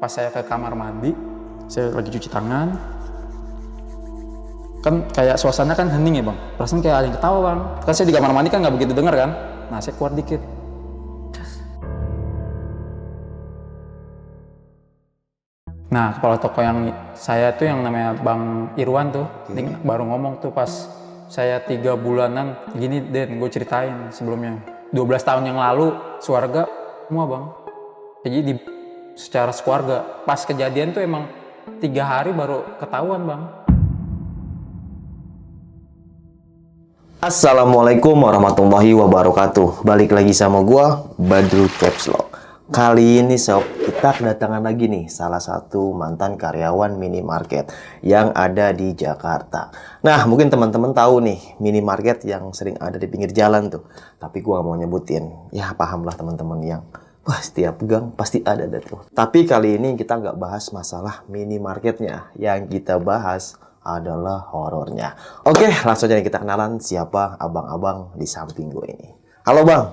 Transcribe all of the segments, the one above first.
pas saya ke kamar mandi, saya lagi cuci tangan, kan kayak suasana kan hening ya bang, perasaan kayak ada yang ketawa bang. Kan saya di kamar mandi kan nggak begitu dengar kan, nah saya keluar dikit. Nah kepala toko yang saya tuh yang namanya Bang Irwan tuh, baru ngomong tuh pas saya 3 bulanan gini Den, gue ceritain sebelumnya 12 tahun yang lalu keluarga semua bang, jadi secara keluarga pas kejadian tuh emang 3 hari baru ketahuan bang. Assalamualaikum warahmatullahi wabarakatuh. Balik lagi sama gua, Badru Caps Lock. Kali ini sob, kita kedatangan lagi nih salah satu mantan karyawan minimarket yang ada di Jakarta. Nah, mungkin teman-teman tahu nih minimarket yang sering ada di pinggir jalan tuh. Tapi gua mau nyebutin, ya pahamlah teman-teman yang wah, setiap gang pasti ada tuh. Tapi kali ini kita nggak bahas masalah minimarketnya. Yang kita bahas adalah horornya. Oke, langsung aja kita kenalan siapa abang-abang di samping gue ini. Halo bang.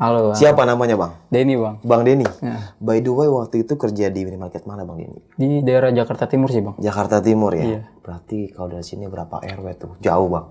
Halo bang. Siapa namanya bang? Denny bang. Bang Denny. Ya. By the way, waktu itu kerja di minimarket mana bang Denny? Di daerah Jakarta Timur sih bang. Jakarta Timur ya? Iya. Berarti kalau dari sini berapa RW tuh? Jauh bang.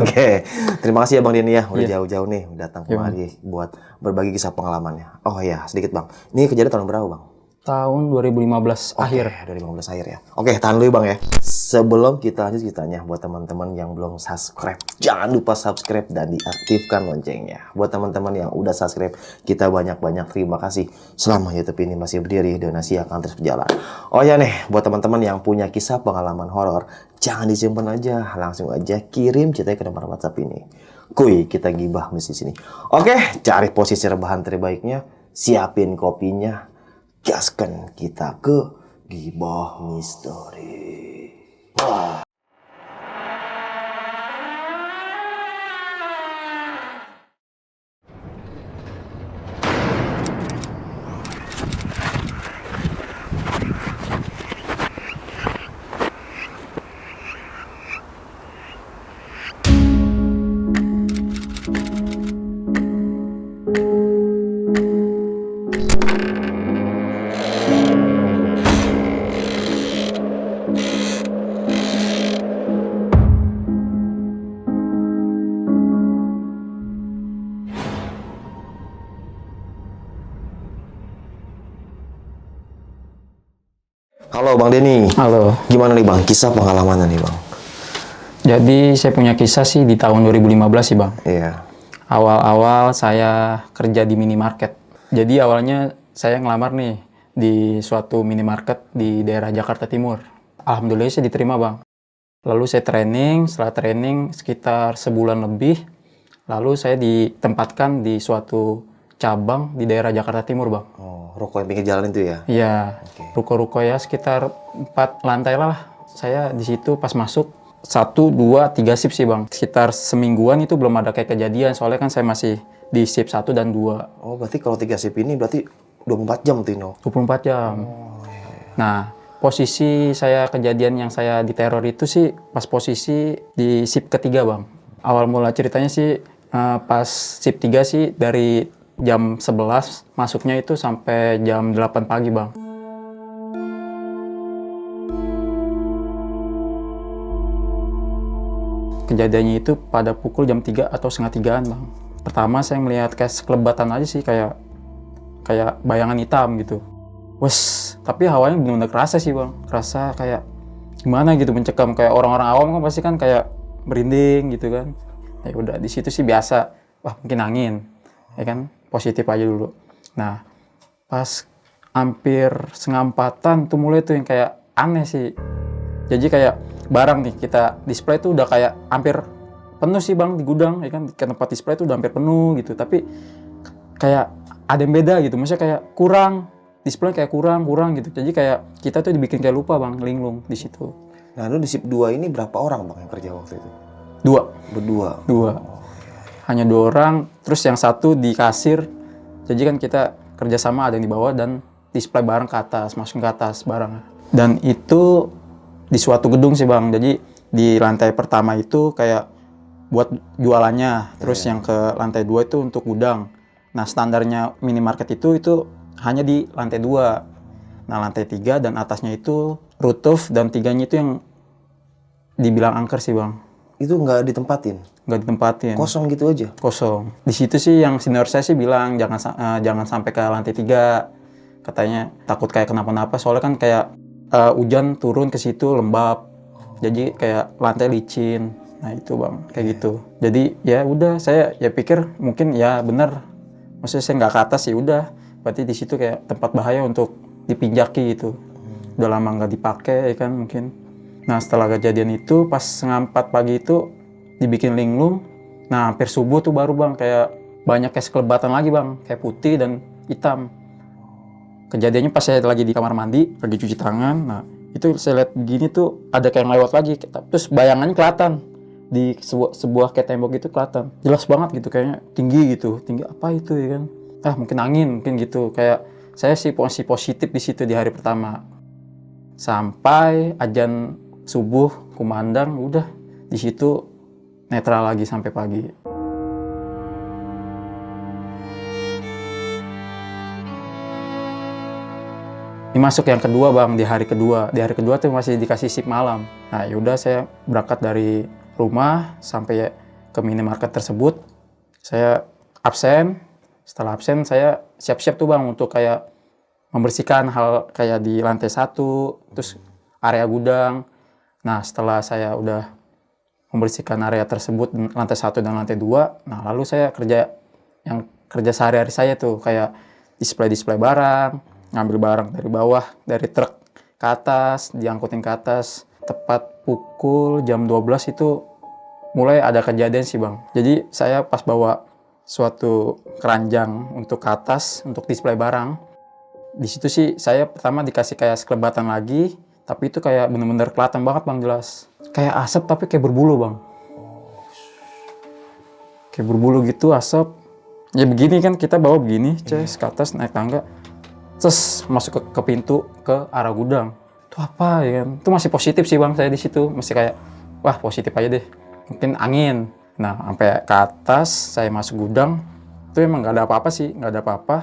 Oke. Terima kasih ya bang Denny ya. Udah jauh-jauh nih datang kemari buat berbagi kisah pengalamannya. Oh iya, sedikit bang. Ini kejadian tahun berapa bang? Tahun 2015 akhir. 2015 akhir ya. Oke, tahan dulu bang ya. Sebelum kita lanjut ceritanya, buat teman-teman yang belum subscribe, jangan lupa subscribe dan diaktifkan loncengnya. Buat teman-teman yang udah subscribe, kita banyak-banyak terima kasih. Selama YouTube ini masih berdiri, donasi akan terus berjalan. Oh ya nih, buat teman-teman yang punya kisah pengalaman horor, jangan disimpan aja, langsung aja kirim ceritanya ke nomor WhatsApp ini. Kuy, kita gibah di sini. Oke, cari posisi rebahan terbaiknya, siapin kopinya, gaskan kita ke Gibah Misteri. Wah. Halo Bang Denny. Halo. Gimana nih Bang, kisah pengalamannya nih Bang? Jadi saya punya kisah sih di tahun 2015 sih bang. Iya. Awal-awal saya kerja di minimarket. Jadi awalnya saya ngelamar nih di suatu minimarket di daerah Jakarta Timur. Alhamdulillah saya diterima bang. Lalu saya training, setelah training sekitar sebulan lebih, lalu saya ditempatkan di suatu cabang di daerah Jakarta Timur bang. Oh, ruko yang pinggir jalan itu ya? Iya, ruko-ruko ya sekitar 4 lantai lah. Saya di situ pas masuk 1, 2, 3 shift sih bang. Sekitar semingguan itu belum ada kayak kejadian, soalnya kan saya masih di shift 1 dan 2. Oh, berarti kalau 3 shift ini berarti 24 jam Tino? 24 jam. Nah, posisi saya kejadian yang saya diteror itu sih pas posisi di shift ketiga bang. Awal mula ceritanya sih pas shift 3 sih dari jam 11 masuknya itu sampai jam 8 pagi bang. Kejadiannya itu pada pukul jam 3 atau setengah 3-an bang. Pertama saya melihat kayak sekelebatan aja sih, kayak bayangan hitam gitu. Wes, tapi hawanya benar-benar kerasa sih bang. Kerasa kayak gimana gitu, mencekam. Kayak orang-orang awam kan pasti kan kayak merinding gitu kan. Ya udah di situ sih biasa, wah mungkin angin. Ya kan, positif aja dulu. Nah, pas hampir setengah 4-an tuh mulai tuh yang kayak aneh sih. Jadi kayak barang nih kita display tuh udah kayak hampir penuh sih bang di gudang, ya kan, ke tempat display tuh udah hampir penuh gitu. Tapi kayak ada yang beda gitu, maksudnya kayak kurang, display kayak kurang gitu. Jadi kayak kita tuh dibikin kayak lupa bang, linglung di situ. Nah, lu di shift 2 ini berapa orang Bang yang kerja waktu itu? 2. Berdua? 2. Hanya 2 orang, terus yang satu di kasir. Jadi kan kita kerjasama, ada yang di bawah dan display barang ke atas, masukin ke atas barang. Dan itu di suatu gedung sih bang, jadi di lantai pertama itu kayak buat jualannya, terus yang ke lantai 2 itu untuk gudang. Nah standarnya minimarket itu hanya di lantai 2. Nah, lantai 3 dan atasnya itu rooftop dan 3-nya itu yang dibilang angker sih bang. Itu nggak ditempatin? Nggak ditempatin. Kosong gitu aja? Kosong. Di situ sih yang senior saya sih bilang jangan sampai ke lantai 3. Katanya takut kayak kenapa-napa. Soalnya kan kayak hujan turun ke situ lembab. Jadi kayak lantai licin. Nah itu bang, kayak gitu. Jadi ya udah saya ya pikir mungkin ya bener. Maksudnya saya nggak ke atas ya udah. Berarti di situ kayak tempat bahaya untuk dipinjaki gitu. Udah lama nggak dipakai ya kan mungkin. Nah setelah kejadian itu pas setengah 4 pagi itu dibikin linglung. Nah hampir subuh tuh baru bang kayak banyak kayak sekelebatan lagi bang. Kayak putih dan hitam. Kejadiannya pas saya lagi di kamar mandi, lagi cuci tangan. Nah itu saya lihat begini tuh ada kayak yang lewat lagi. Terus bayangannya kelihatan. Di sebuah kayak tembok itu kelihatan. Jelas banget gitu kayaknya tinggi gitu. Tinggi apa itu ya kan. Mungkin angin mungkin gitu. Kayak saya sih positif di situ di hari pertama. Sampai azan subuh kumandang udah di situ netral lagi sampai pagi. Ini masuk yang kedua bang, di hari kedua. Di hari kedua tuh masih dikasih shift malam. Nah yaudah saya berangkat dari rumah sampai ke minimarket tersebut. Saya absen. Setelah absen saya siap-siap tuh bang untuk kayak membersihkan hal kayak di lantai 1, terus area gudang. Nah setelah saya udah membersihkan area tersebut, lantai 1 dan lantai 2, nah lalu saya kerja sehari-hari saya tuh kayak display barang, ngambil barang dari bawah, dari truk ke atas, diangkutin ke atas. Tepat pukul jam 12 itu mulai ada kejadian sih bang. Jadi saya pas bawa suatu keranjang untuk ke atas, untuk display barang. Di situ sih saya pertama dikasih kayak sekelebatan lagi, tapi itu kayak bener-bener kelihatan banget bang jelas. Kayak asap tapi kayak berbulu bang. Kayak berbulu gitu asap. Ya begini kan kita bawa begini, ke atas naik tangga. Terus masuk ke pintu ke arah gudang. Itu apa ya kan? Itu masih positif sih bang saya di situ. Masih kayak wah positif aja deh. Mungkin angin. Nah sampai ke atas saya masuk gudang. Itu emang nggak ada apa-apa sih, nggak ada apa-apa.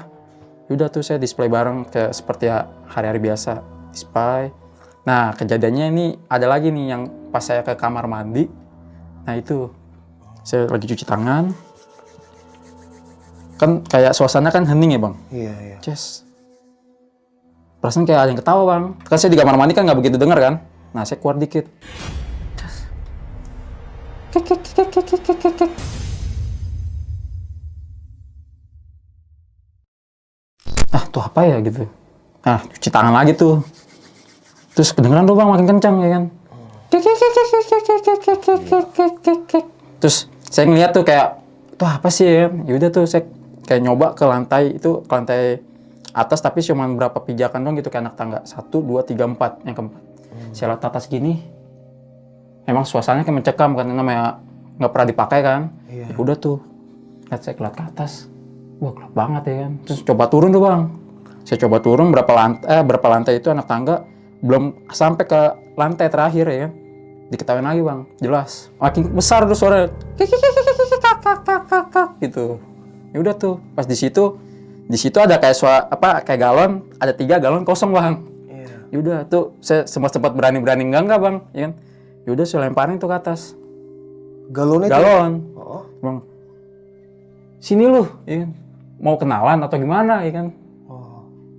Udah tuh saya display barang kayak seperti hari-hari biasa, display. Nah kejadiannya ini ada lagi nih yang pas saya ke kamar mandi. Nah itu saya lagi cuci tangan. Kan kayak suasana kan hening ya bang. Iya. Perasaan kayak ada yang ketawa bang. Kan saya di kamar mandi kan nggak begitu dengar kan. Nah saya keluar dikit. Kek. Tuh apa ya gitu. Nah cuci tangan lagi tuh. Terus kedengeran tuh bang makin kencang ya kan. Terus saya ngeliat tuh kayak tuh apa sih ya. Yaudah tuh saya kayak nyoba ke lantai itu, ke lantai atas tapi cuma berapa pijakan dong gitu kayak anak tangga. 1, 2, 3, 4 yang keempat. Saya lihat atas gini. Emang suasananya kayak mencekam karena namanya nggak pernah dipakai kan. Ya udah tuh. Saya lihat ke atas. Wah gelap banget ya kan. Terus coba turun tuh bang. Saya coba turun berapa lantai itu anak tangga. Belum sampai ke lantai terakhir ya kan. Diketawain lagi bang. Jelas. Makin besar tuh suara. Gitu. Ya udah tuh. Pas di situ ada kayak kayak galon. Ada 3 galon kosong bang. Ya udah tuh. Saya sempat berani enggak bang. Ya kan. Ya udah saya lemparin tuh ke atas. Galon. Bang. Sini lu. Ya kan. Mau kenalan atau gimana ya kan.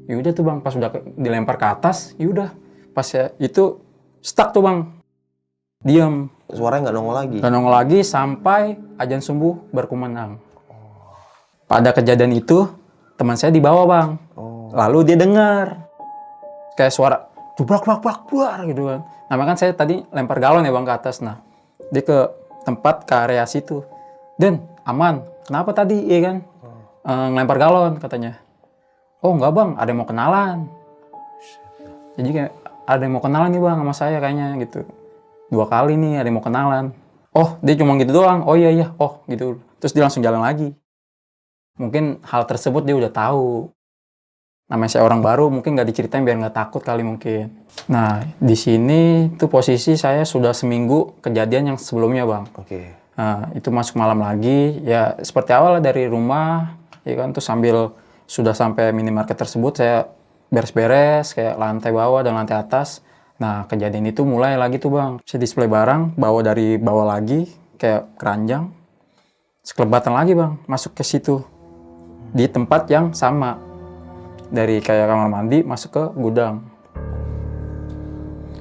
Ya udah tuh bang, pas udah dilempar ke atas, ya udah pas ya itu stuck tuh bang, diam. Suaranya nggak nongol lagi sampai azan subuh berkumandang. Pada kejadian itu teman saya dibawa bang, lalu dia dengar kayak suara jubrak gitu kan. Nah kan saya tadi lempar galon ya bang ke atas, nah dia ke area situ. Den, aman. Kenapa tadi ya kan? Ngelempar galon katanya. Oh enggak bang, ada yang mau kenalan. Jadi kayak ada yang mau kenalan nih bang sama saya kayaknya gitu. 2 kali nih ada yang mau kenalan. Oh dia cuma gitu doang. Oh iya. Oh gitu. Terus dia langsung jalan lagi. Mungkin hal tersebut dia udah tahu. Namanya saya orang baru mungkin nggak diceritain biar nggak takut kali mungkin. Nah di sini tuh posisi saya sudah seminggu kejadian yang sebelumnya bang. Oke. Nah itu masuk malam lagi. Ya seperti awal dari rumah. Ya kan, terus sambil sudah sampai minimarket tersebut saya beres-beres kayak lantai bawah dan lantai atas. Nah, kejadian itu mulai lagi tuh bang. Saya display barang, bawa dari bawah lagi, kayak keranjang. Sekelebatan lagi bang, masuk ke situ. Di tempat yang sama. Dari kayak kamar mandi, masuk ke gudang.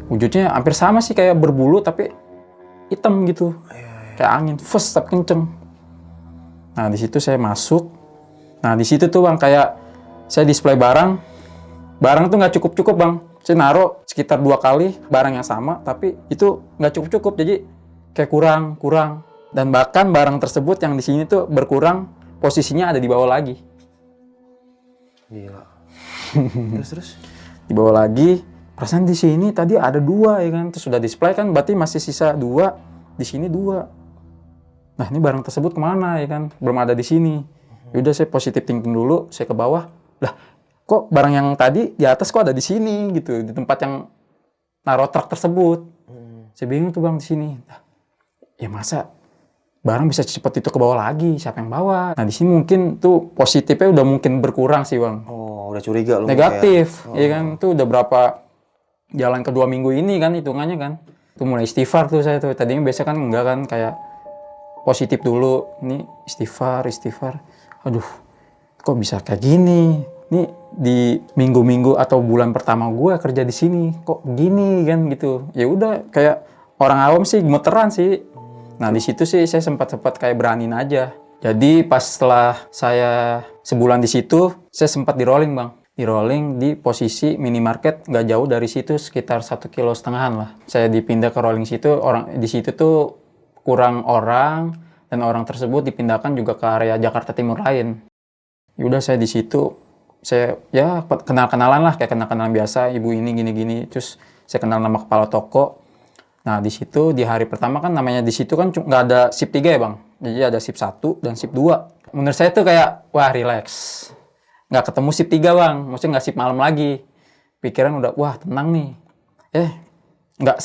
Wujudnya hampir sama sih, kayak berbulu tapi hitam gitu. Kayak angin, fus, tapi kenceng. Nah, di situ saya masuk. Nah, di situ tuh bang, kayak saya display barang. Barang tuh nggak cukup-cukup bang. Saya naruh sekitar 2 kali barang yang sama, tapi itu nggak cukup-cukup. Jadi kayak kurang. Dan bahkan barang tersebut yang di sini tuh berkurang, posisinya ada di bawah lagi. Gila. Terus? Di bawah lagi, perasaan di sini tadi ada 2 ya kan. Terus sudah display kan, berarti masih sisa 2. Di sini 2. Nah, ini barang tersebut kemana ya kan? Belum ada di sini. Yaudah saya positive thinking dulu, saya ke bawah. Lah, kok barang yang tadi di atas kok ada di sini gitu, di tempat yang naruh truk tersebut. Saya bingung tuh bang di sini. Nah, ya masa barang bisa cepat itu ke bawah lagi? Siapa yang bawa? Nah, di sini mungkin tuh positifnya udah mungkin berkurang sih bang. Oh, udah curiga lu. Negatif, ya kan? Tuh udah berapa jalan ke 2 minggu ini kan hitungannya kan. Tuh mulai istighfar tuh saya tuh. Tadinya biasa kan enggak kan, kayak positif dulu. Ini istighfar. Aduh, kok bisa kayak gini? Ini di minggu-minggu atau bulan pertama gue kerja di sini, kok gini kan gitu. Ya udah, kayak orang awam sih gemeteran sih. Nah, di situ sih saya sempat kayak beraniin aja. Jadi pas setelah saya sebulan di situ, saya sempat di rolling bang. Di rolling di posisi minimarket nggak jauh dari situ, sekitar 1,5 kilo lah. Saya dipindah ke rolling situ, orang di situ tuh kurang orang, dan orang tersebut dipindahkan juga ke area Jakarta Timur lain. Yaudah saya di situ, saya ya kenal-kenalan lah, kayak kenal-kenalan biasa, ibu ini gini-gini. Terus saya kenal nama kepala toko. Nah, di situ di hari pertama kan namanya di situ kan nggak ada shift 3 ya bang. Jadi ada shift 1 dan shift 2. Menurut saya tuh kayak, wah relax. Nggak ketemu shift 3 bang, maksudnya nggak shift malam lagi. Pikiran udah, wah tenang nih. Nggak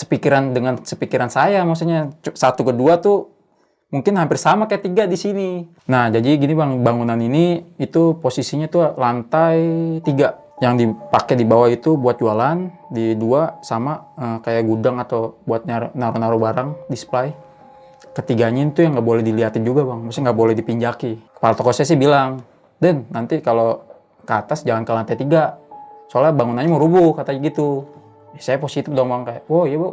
sepikiran saya, maksudnya 1 ke 2 tuh mungkin hampir sama kayak 3 di sini. Nah, jadi gini bang, bangunan ini itu posisinya tuh lantai 3. Yang dipakai di bawah itu buat jualan, di 2 sama kayak gudang atau buat naruh-naruh barang, display. Ketiganya itu yang nggak boleh dilihatin juga bang, maksudnya nggak boleh dipinjaki. Kepala toko saya sih bilang, Den, nanti kalau ke atas jangan ke lantai 3, soalnya bangunannya mau rubuh, katanya gitu. Saya positif dong bang, kayak, oh iya bu,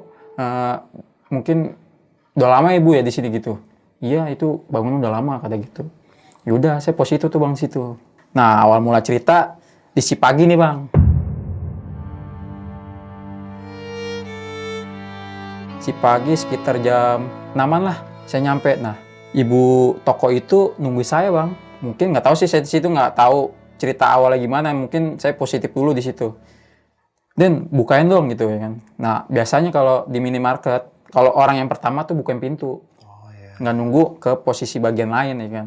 mungkin udah lama ya bu ya di sini gitu. Iya, itu bangunan udah lama, kata gitu. Yaudah, saya positif tuh bang situ. Nah, awal mula cerita di si pagi nih bang. Si pagi sekitar jam 6-an lah, saya nyampe. Nah, ibu toko itu nunggu saya bang. Mungkin nggak tahu sih, saya di situ nggak tahu cerita awalnya gimana. Mungkin saya positif dulu di situ. Dan bukain dong gitu ya kan. Nah, biasanya kalau di minimarket, kalau orang yang pertama tuh bukain pintu. Nggak nunggu ke posisi bagian lain ya kan.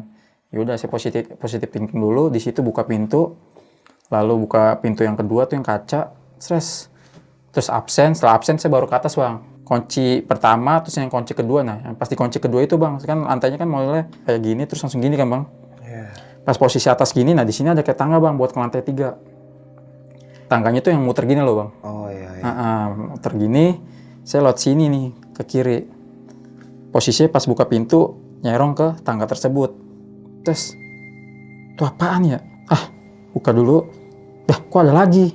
Yaudah saya positif thinking dulu, di situ buka pintu, lalu buka pintu yang kedua tuh yang kaca, stres. Terus absen, setelah absen saya baru ke atas bang. Kunci pertama, terus yang kunci kedua. Nah, yang pasti kunci kedua itu bang, kan lantainya kan modelnya kayak gini, terus langsung gini kan bang. Pas posisi atas gini, nah di sini ada kayak tangga bang, buat ke lantai 3. Tangganya tuh yang muter gini loh bang. Oh iya. Muter gini, saya lewat sini nih, ke kiri. Posisinya pas buka pintu, nyerong ke tangga tersebut. Terus, itu apaan ya? Buka dulu. Kok ada lagi?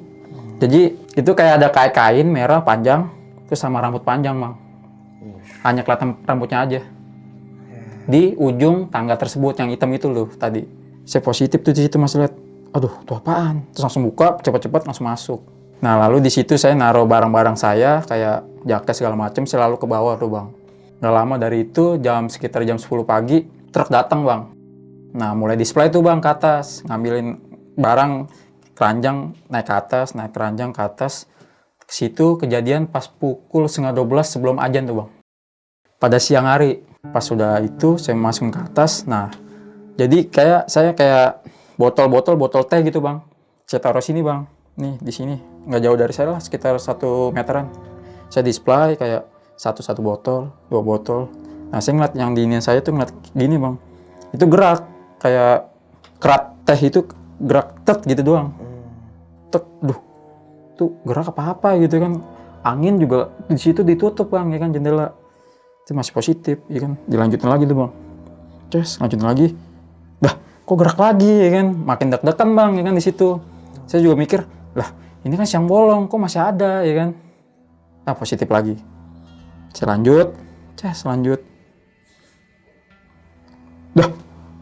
Jadi, itu kayak ada kain merah panjang, terus sama rambut panjang, bang. Hanya kelihatan rambutnya aja. Di ujung tangga tersebut, yang hitam itu loh tadi. Saya positif tuh di situ masih lihat. Aduh, itu apaan? Terus langsung buka, cepat-cepat langsung masuk. Nah, lalu di situ saya naruh barang-barang saya, kayak jaket segala macam, saya lalu ke bawah tuh, bang. Nggak lama dari itu, sekitar jam 10 pagi, truk datang bang. Nah, mulai display tuh bang ke atas, ngambilin barang, keranjang naik ke atas, naik keranjang ke atas. Ke situ kejadian pas pukul 11:30 sebelum azan tuh bang. Pada siang hari, pas sudah itu saya masukin ke atas. Nah, jadi saya kayak botol teh gitu bang. Saya taruh sini bang, nih di sini, nggak jauh dari saya lah, sekitar 1 meteran. Saya display kayak satu botol, 2 botol. Nah, saya ngeliat yang di ini saya tuh ngeliat gini bang. Itu gerak, kayak kerat teh itu gerak tet gitu doang. Tek, tuh gerak apa gitu kan. Angin juga di situ ditutup bang, ya kan, jendela. Itu masih positif, ya kan. Dilanjutin lagi tuh bang. Lanjutin lagi. Dah, kok gerak lagi, ya kan. Makin deg-degan bang, ya kan di situ. Saya juga mikir, lah ini kan siang bolong, kok masih ada, ya kan. Nah, positif lagi. Saya lanjut, lanjut. Dah,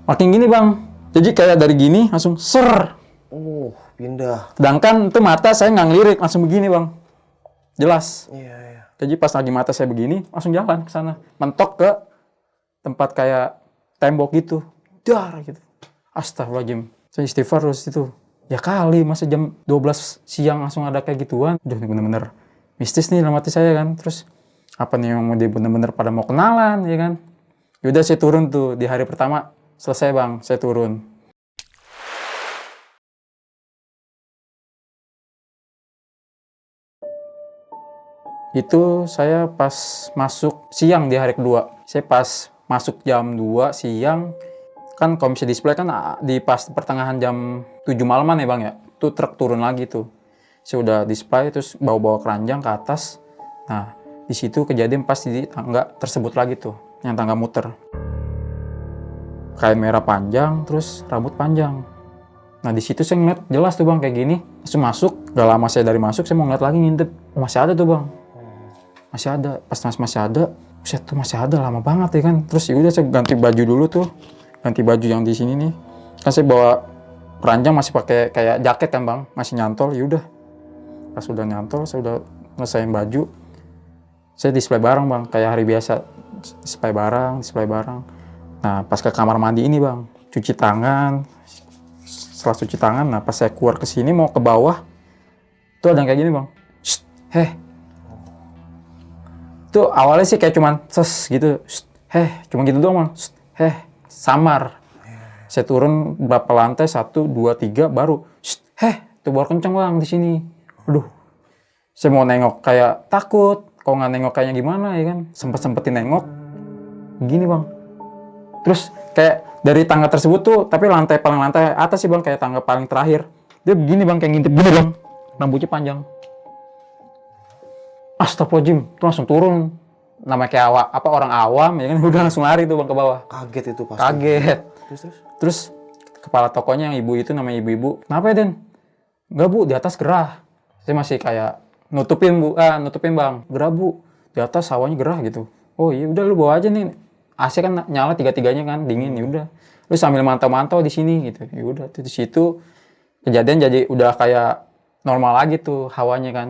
makin gini bang. Jadi kayak dari gini langsung ser. Pindah. Sedangkan itu mata saya nggak ngelirik, langsung begini bang. Jelas. Iya. Jadi pas lagi mata saya begini, langsung jalan ke sana. Mentok ke tempat kayak tembok gitu. Dar gitu. Astagfirullahaladzim. Saya istighfar terus itu. Ya kali, masa jam 12 siang langsung ada kayak gituan. Udah bener-bener mistis nih dalam hati saya kan. Terus apa nih yang mau dia bener-bener pada mau kenalan, ya kan. Yaudah saya turun tuh. Di hari pertama selesai bang, saya turun. Itu saya pas masuk siang di hari kedua. Saya pas masuk jam 2 siang, kan kalau misalnya display kan di pas pertengahan jam 7 malaman ya bang ya. Tuh truk turun lagi tuh. Saya udah display terus bawa-bawa keranjang ke atas. Nah, di situ kejadian pas di tangga tersebut lagi tuh, yang tangga muter. Kain merah panjang, terus rambut panjang. Nah, di situ saya ngeliat jelas tuh bang kayak gini. Langsung masuk, gak lama saya dari masuk, saya mau ngeliat lagi ngintip. Oh, masih ada tuh bang. Masih ada, pas masih ada, buset tuh masih ada, lama banget ya kan. Terus yaudah saya ganti baju dulu tuh, ganti baju yang di sini nih. Kan saya bawa keranjang masih pakai kayak jaket kan bang, masih nyantol. Yaudah, pas udah nyantol, saya udah ngelesain baju, saya display barang bang, kayak hari biasa, display barang. Nah pas ke kamar mandi ini bang, cuci tangan. Setelah cuci tangan, nah pas saya keluar ke sini mau ke bawah, tuh ada yang kayak gini bang. Itu awalnya sih kayak cuman ses gitu, cuma gitu doang bang, samar. Saya turun berapa lantai, 1, 2, 3, baru, tuh baru kenceng bang di sini. Aduh, saya mau nengok kayak takut, kalau nggak nengok kayaknya gimana ya kan, sempetin nengok, gini bang. Terus kayak dari tangga tersebut tuh, tapi paling lantai atas sih bang, kayak tangga paling terakhir, dia begini bang, kayak ngintip gini bang, rambutnya panjang. Astagfirullahaladzim, tuh langsung turun. Namanya kayak orang awam, ya kan, udah langsung lari tuh bang ke bawah. Kaget itu pasti. Kaget. Terus? Kepala tokonya yang ibu itu, namanya ibu-ibu. Kenapa ya Den? Enggak bu, di atas gerah. Saya masih kayak nutupin bang. Gerah bu, di atas sawahnya gerah gitu. Oh iya, udah lu bawa aja nih. AC kan nyala tiga-tiganya kan, dingin, ya udah. Lu sambil mantau-mantau di sini gitu. Ya udah, di situ kejadian jadi udah kayak normal lagi tuh hawanya kan.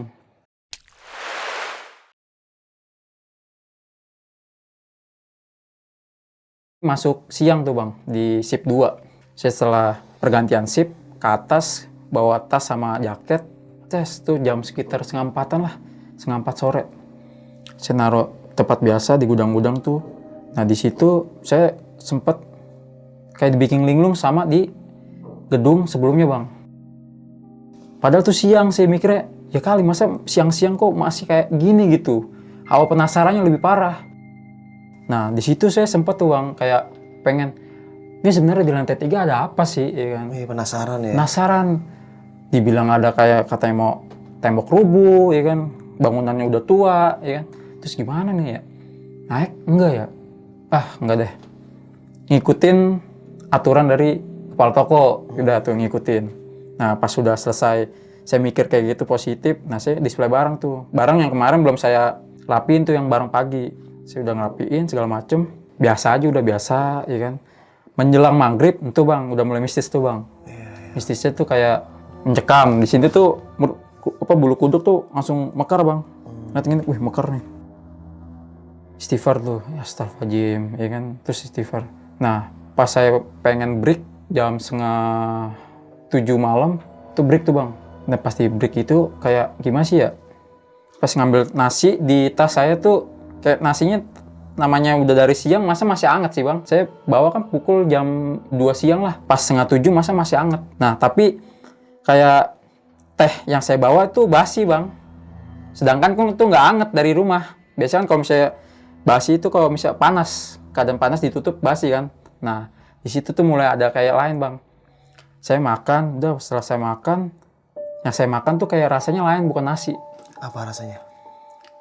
Masuk siang tuh bang, di shift 2. Saya setelah pergantian shift, ke atas, bawa tas sama jaket. Tuh jam sekitar 3:30 lah, 3:30 sore. Saya naruh tempat biasa di gudang-gudang tuh. Nah di situ saya sempet kayak dibikin linglung sama di gedung sebelumnya bang. Padahal tuh siang, saya mikirnya, ya kali masa siang-siang kok masih kayak gini gitu. Hawa penasarannya lebih parah. Nah, di situ saya sempat tuh bang, kayak pengen, ini sebenarnya di lantai 3 ada apa sih, ya kan? Penasaran ya? Penasaran. Dibilang ada kayak katanya mau tembok rubuh, ya kan? Bangunannya udah tua, ya kan? Terus gimana nih ya? Naik? Enggak ya? Enggak deh. Ngikutin aturan dari kepala toko, udah tuh ngikutin. Nah, pas sudah selesai, saya mikir kayak gitu positif, nah saya display barang tuh. Barang yang kemarin belum saya rapiin tuh, yang barang pagi. Saya udah ngerapiin segala macem, biasa aja, udah biasa, ya kan. Menjelang maghrib, itu bang, udah mulai mistis tuh bang. Mistisnya tuh kayak mencekam. Di sini tuh bulu kuduk tuh langsung mekar bang. Ngeliat, wih mekar nih. Istighfar tuh, ya astagfirullahaladzim, ya kan. Terus istighfar. Nah, pas saya pengen break jam 6:30 malam, tuh break tuh bang. Nah pasti break itu kayak gimana sih ya? Pas ngambil nasi di tas saya tuh, kayak nasinya namanya udah dari siang, masa masih anget sih bang. Saya bawa kan pukul jam 2 siang lah, pas 6:30 masa masih anget. Nah tapi kayak teh yang saya bawa itu basi bang, sedangkan kan itu nggak anget dari rumah. Biasanya kan kalau misalnya basi itu kalau misalnya panas, keadaan panas ditutup basi kan. Nah di situ tuh mulai ada kayak lain bang. Saya makan, udah setelah saya makan, Yang saya makan tuh kayak rasanya lain, bukan nasi. Apa rasanya?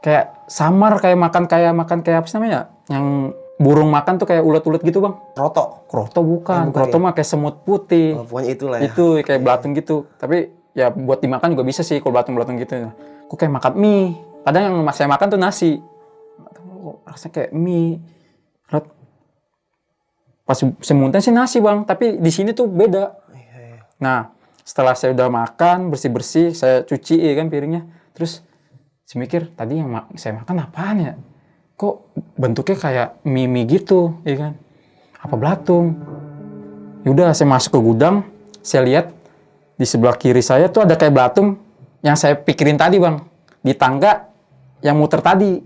Kayak samar, kayak makan kayak apa sih namanya? Yang burung makan tuh kayak ulet-ulet gitu bang. Kroto. Kroto bukan, bukan kroto ya? mah kayak semut putih. Oh, pokoknya itulah ya. Itu kayak belatung gitu. Tapi ya buat dimakan juga bisa sih kalau belatung-belatung gitu. Kok kayak makan mie. Padahal yang saya makan tuh nasi. Rasanya kayak mie. Pas semuntan sih nasi bang, tapi di sini tuh beda. Iya. Nah, setelah saya udah makan, bersih-bersih, saya cuci ya kan piringnya. Terus saya mikir, tadi yang saya makan apaan ya? Kok bentuknya kayak mie gitu, ya kan? Apa belatung? Yaudah, saya masuk ke gudang, saya lihat di sebelah kiri saya tuh ada kayak belatung yang saya pikirin tadi bang. Di tangga yang muter tadi.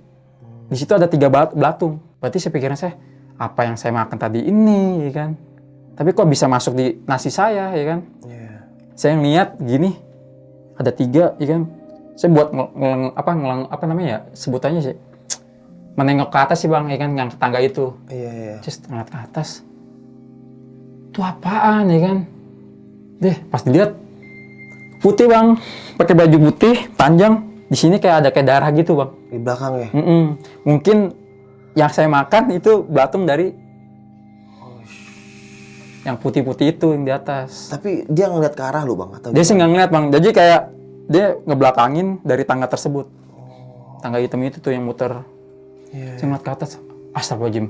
Di situ ada 3 belatung. Berarti saya pikiran saya, apa yang saya makan tadi ini, ya kan? Tapi kok bisa masuk di nasi saya, ya kan? Yeah. Saya ngeliat gini, ada 3, ya kan? Saya buat apa namanya ya, sebutannya sih, menengok ke atas sih bang, ya kan? Yang tangga itu. Iya. Terus ngeliat ke atas, itu apaan, ya kan? Deh, pas dilihat putih bang, pakai baju putih, panjang. Di sini kayak ada kayak darah gitu bang. Di belakang ya? Mungkin yang saya makan itu belatung dari yang putih-putih itu yang di atas. Tapi dia ngeliat ke arah lu bang? Atau Dia sih nggak ngeliat bang, jadi kayak dia ngebelakangin dari tangga tersebut. Tangga hitam itu tuh yang muter. Saya ngeliat ke atas, astagfirullahaladzim.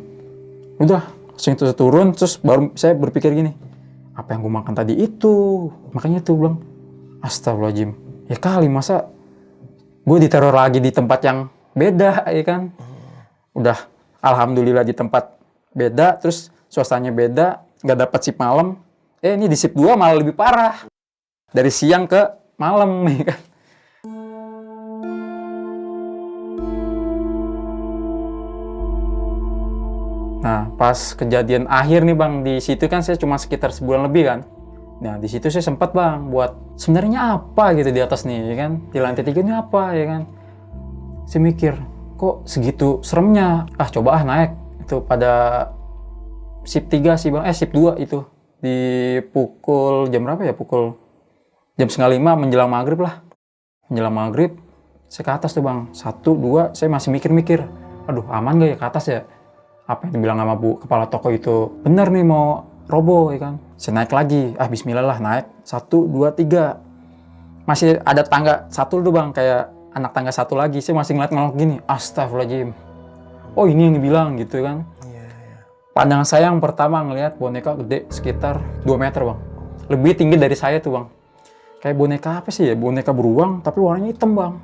Udah, langsung itu turun, terus baru saya berpikir gini, apa yang gue makan tadi itu? Makanya tuh bilang, astagfirullahaladzim. Ya kali, masa gue diteror lagi di tempat yang beda, ya kan? Udah, alhamdulillah di tempat beda, terus suasananya beda, nggak dapat sip malam. Ini di sip 2 malah lebih parah. Dari siang ke malam, ya kan? Nah, pas kejadian akhir nih bang, di situ kan saya cuma sekitar sebulan lebih kan. Nah, di situ saya sempat bang buat sebenarnya apa gitu di atas nih, ya kan? Di lantai 3 ini apa, ya kan? Saya mikir, kok segitu seremnya? Coba naik. Itu pada sip 3 sih bang, sip 2 itu. Di pukul jam berapa ya? Pukul jam 4:30 menjelang maghrib lah. Menjelang maghrib, saya ke atas tuh bang. 1, 2, saya masih mikir-mikir. Aduh, aman gak ya ke atas ya? Apa yang dibilang sama bu kepala toko itu bener nih mau roboh, ya kan? Saya naik lagi, bismillah lah naik. 1, 2, 3. Masih ada tangga 1 tuh bang, kayak anak tangga 1 lagi. Saya masih ngeliat gini, astagfirullahaladzim. Oh ini yang dibilang gitu kan. Pandangan saya yang pertama ngelihat boneka gede sekitar 2 meter bang. Lebih tinggi dari saya tuh bang. Kayak boneka apa sih ya? Boneka beruang tapi warnanya hitam bang.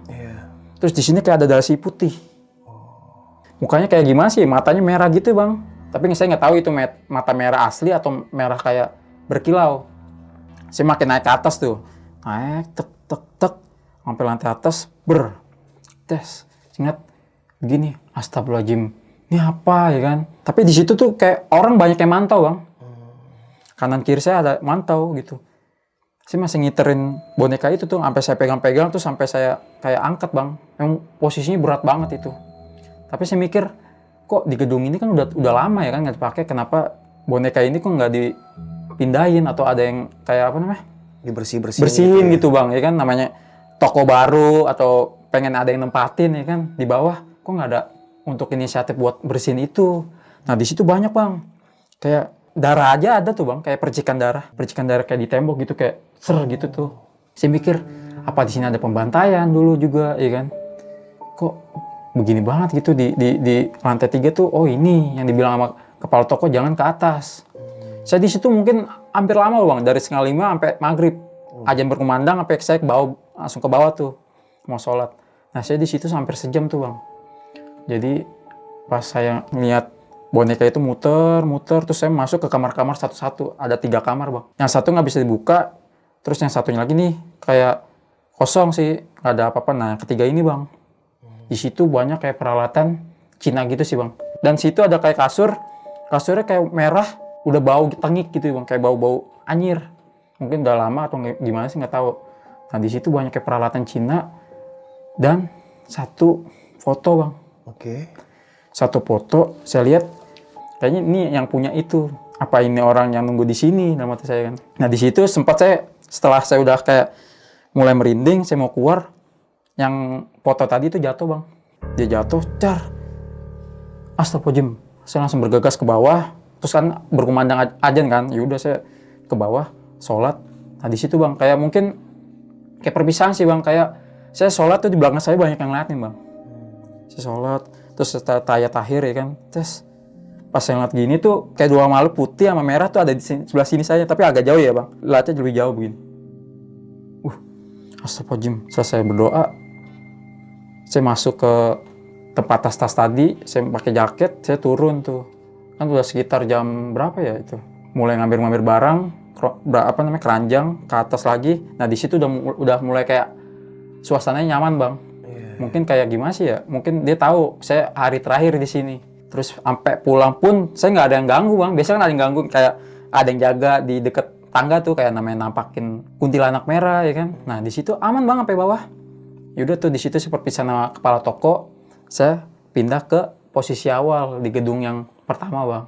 Terus di sini kayak ada dasi putih. Mukanya kayak gimana sih? Matanya merah gitu bang. Tapi saya nggak tahu itu mata merah asli atau merah kayak berkilau. Saya makin naik ke atas tuh. Naik, tek. Sampai lantai atas, tes. Ingat begini, astagfirullahaladzim. Ini apa ya kan? Tapi di situ tuh kayak orang banyak yang mantau bang. Kanan kiri saya ada mantau gitu. Saya masih ngiterin boneka itu tuh. Sampai saya pegang-pegang tuh sampai saya kayak angkat bang. Yang posisinya berat banget itu. Tapi saya mikir, kok di gedung ini kan udah lama ya kan nggak dipakai, kenapa boneka ini kok nggak dipindahin atau ada yang kayak apa namanya? Bersihin gitu bang, ya kan namanya toko baru atau pengen ada yang nempatin ya kan di bawah, kok nggak ada untuk inisiatif buat bersihin itu. Nah di situ banyak bang, kayak darah aja ada tuh bang, kayak percikan darah kayak di tembok gitu, kayak gitu tuh. Saya mikir, apa di sini ada pembantaian dulu juga ya kan? Kok begini banget gitu di lantai 3 tuh. Oh ini yang dibilang sama kepala toko, jangan ke atas. Saya di situ mungkin hampir lama bang, dari 4:30 sampai maghrib. Azan berkumandang sampai saya langsung ke bawah tuh mau sholat. Nah saya di situ hampir sejam tuh bang. Jadi pas saya ngeliat boneka itu muter, terus saya masuk ke kamar-kamar satu-satu. Ada 3 kamar bang. Yang satu nggak bisa dibuka, terus yang satunya lagi nih kayak kosong sih, nggak ada apa-apa. Nah yang ketiga ini bang, di situ banyak kayak peralatan Cina gitu sih bang. Dan situ ada kayak kasurnya kayak merah, udah bau tengik gitu bang, kayak bau anyir. Mungkin udah lama atau gimana sih nggak tahu. Nah di situ banyak kayak peralatan Cina dan 1 foto bang. Oke. 1 foto saya lihat kayaknya ini yang punya itu. Apa ini orang yang nunggu di sini dalam hati saya kan. Nah di situ sempat saya, setelah saya udah kayak mulai merinding, saya mau keluar. Yang foto tadi itu jatuh bang. Dia jatuh, car. Astagfirullahaladzim. Saya langsung bergegas ke bawah. Terus kan berkumandang ajan kan. Yaudah saya ke bawah, sholat. Nah di situ bang, kayak mungkin kayak perpisahan sih bang. Kayak saya sholat tuh di belakang saya banyak yang ngeliatin bang. Saya sholat, terus tahiyat akhir ya kan. Terus pas saya ngeliat gini tuh kayak dua makhluk putih sama merah tuh ada di sebelah sini saya. Tapi agak jauh ya bang. Lihatnya lebih jauh begini. Astagfirullahaladzim. Setelah saya berdoa, saya masuk ke tempat tas-tas tadi, saya pakai jaket, saya turun tuh. Kan udah sekitar jam berapa ya itu? Mulai ngambil barang, keranjang ke atas lagi. Nah di situ udah mulai kayak suasananya nyaman bang. Mungkin kayak gimana sih ya? Mungkin dia tahu saya hari terakhir di sini. Terus sampai pulang pun saya nggak ada yang ganggu bang. Biasanya kan ada yang ganggu, kayak ada yang jaga di deket tangga tuh, kayak namanya nampakin kuntilanak merah ya kan. Nah di situ aman bang sampai bawah. Yaudah tuh di situ saya perpisah sama kepala toko. Saya pindah ke posisi awal di gedung yang pertama bang.